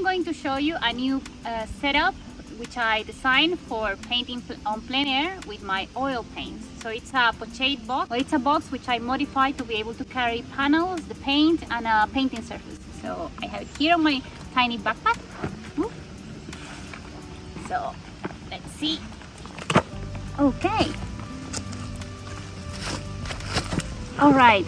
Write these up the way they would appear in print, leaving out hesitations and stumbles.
going to show you a new setup which I designed for painting on plein air with my oil paints. So it's a pochade box, or it's a box which I modified to be able to carry panels, the paint, and a painting surface. So I have it here on my tiny backpack. So let's see. Okay. Alright.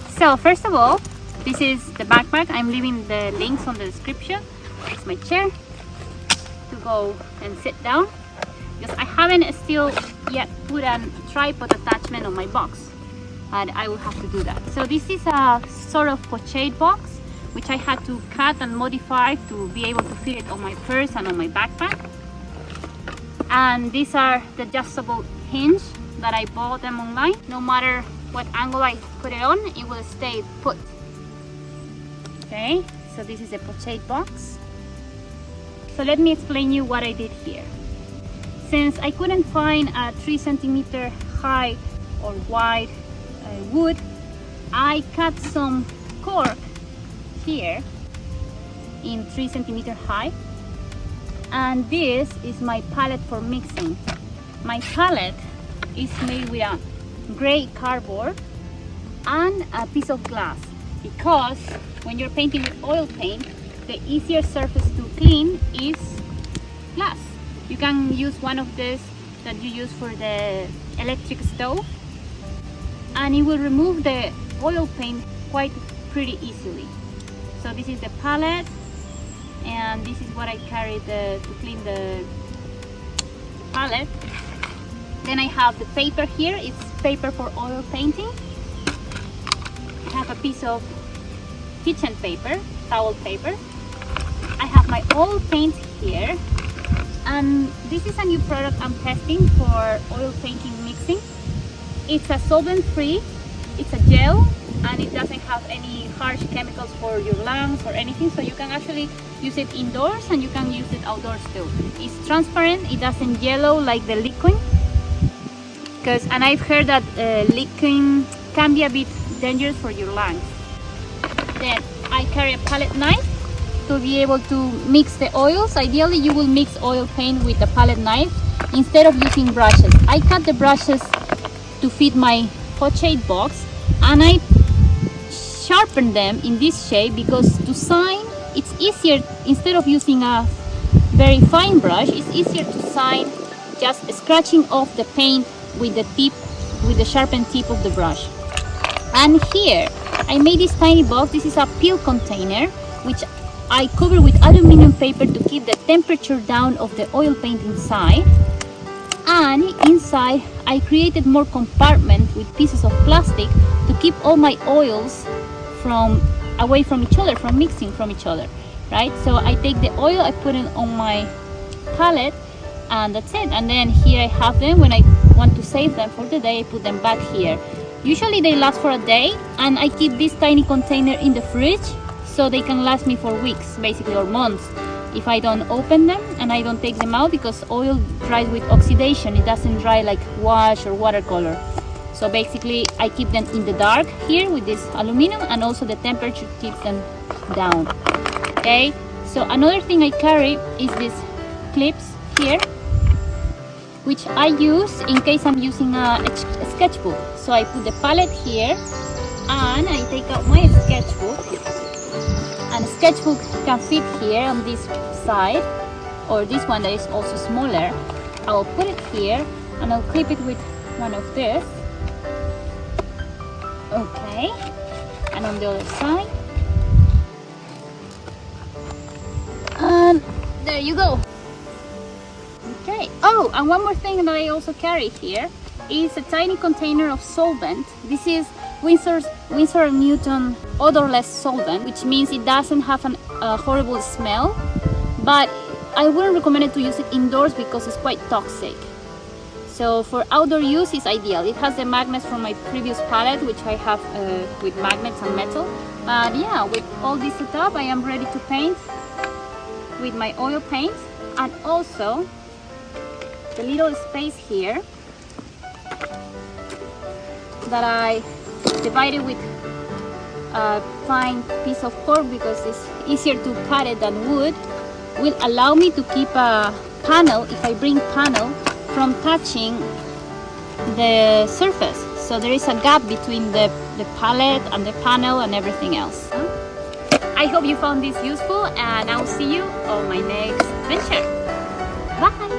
So first of all, this is the backpack. I'm leaving the links on the description. It's my chair to go and sit down, because I haven't still yet put a tripod attachment on my box, and I will have to do that. So this is a sort of pochade box which I had to cut and modify to be able to fit it on my purse and on my backpack. And these are the adjustable hinge that I bought them online. No matter what angle I put it on, it will stay put. Okay, so this is a pochade box. So let me explain you what I did here. Since I couldn't find a 3 centimeter high or wide wood, I cut some cork here in 3 centimeter high, and this is my palette for mixing. My palette is made with a gray cardboard and a piece of glass, because when you're painting with oil paint, the easier surface to clean is glass. You can use one of these that you use for the electric stove, and it will remove the oil paint quite pretty easily. So this is the palette, and this is what I carried to clean the palette. Then I have the paper here. It's paper for oil painting. I have a piece of kitchen paper, towel paper. I have my oil paint here, and this is a new product I'm testing for oil painting mixing. It's a solvent free, it's a gel, and it doesn't have any harsh chemicals for your lungs or anything, so you can actually use it indoors and you can use it outdoors too. It's transparent, it doesn't yellow like the liquid, and I've heard that liquid can be a bit dangerous for your lungs. Then I carry a palette knife to be able to mix the oils. Ideally you will mix oil paint with the palette knife instead of using brushes. I cut the brushes to fit my pochade box, and I sharpen them in this shape because to sign it's easier. Instead of using a very fine brush, it's easier to sign just scratching off the paint with the tip, with the sharpened tip of the brush. And here I made this tiny box. This is a peel container which I cover with aluminum paper to keep the temperature down of the oil paint inside. And inside I created more compartments with pieces of plastic to keep all my oils away from each other, from mixing from each other, right? So I take the oil, I put it on my palette, and that's it. And then here I have them. When I want to save them for the day, I put them back here. Usually they last for a day, and I keep this tiny container in the fridge so they can last me for weeks basically, or months, if I don't open them and I don't take them out, because oil dries with oxidation. It doesn't dry like wash or watercolor. So basically I keep them in the dark here with this aluminum, and also the temperature keeps them down. Okay, so another thing I carry is these clips here, which I use in case I'm using a sketchbook. So I put the palette here, and I take out my sketchbook, and a sketchbook can fit here on this side, or this one that is also smaller. I'll put it here, and I'll clip it with one of this. Okay, and on the other side, and there you go. Okay. Oh, and one more thing that I also carry here is a tiny container of solvent. This is Winsor & Newton odorless solvent, which means it doesn't have a horrible smell, but I wouldn't recommend it to use it indoors because it's quite toxic. So for outdoor use, it's ideal. It has the magnets from my previous palette, which I have with magnets and metal. But yeah, with all this setup, I am ready to paint with my oil paints, and also the little space here that I divided with a fine piece of cork because it's easier to cut it than wood. will allow me to keep a panel, if I bring panel, from touching the surface. So there is a gap between the palette and the panel and everything else. I hope you found this useful, and I will see you on my next venture. Bye!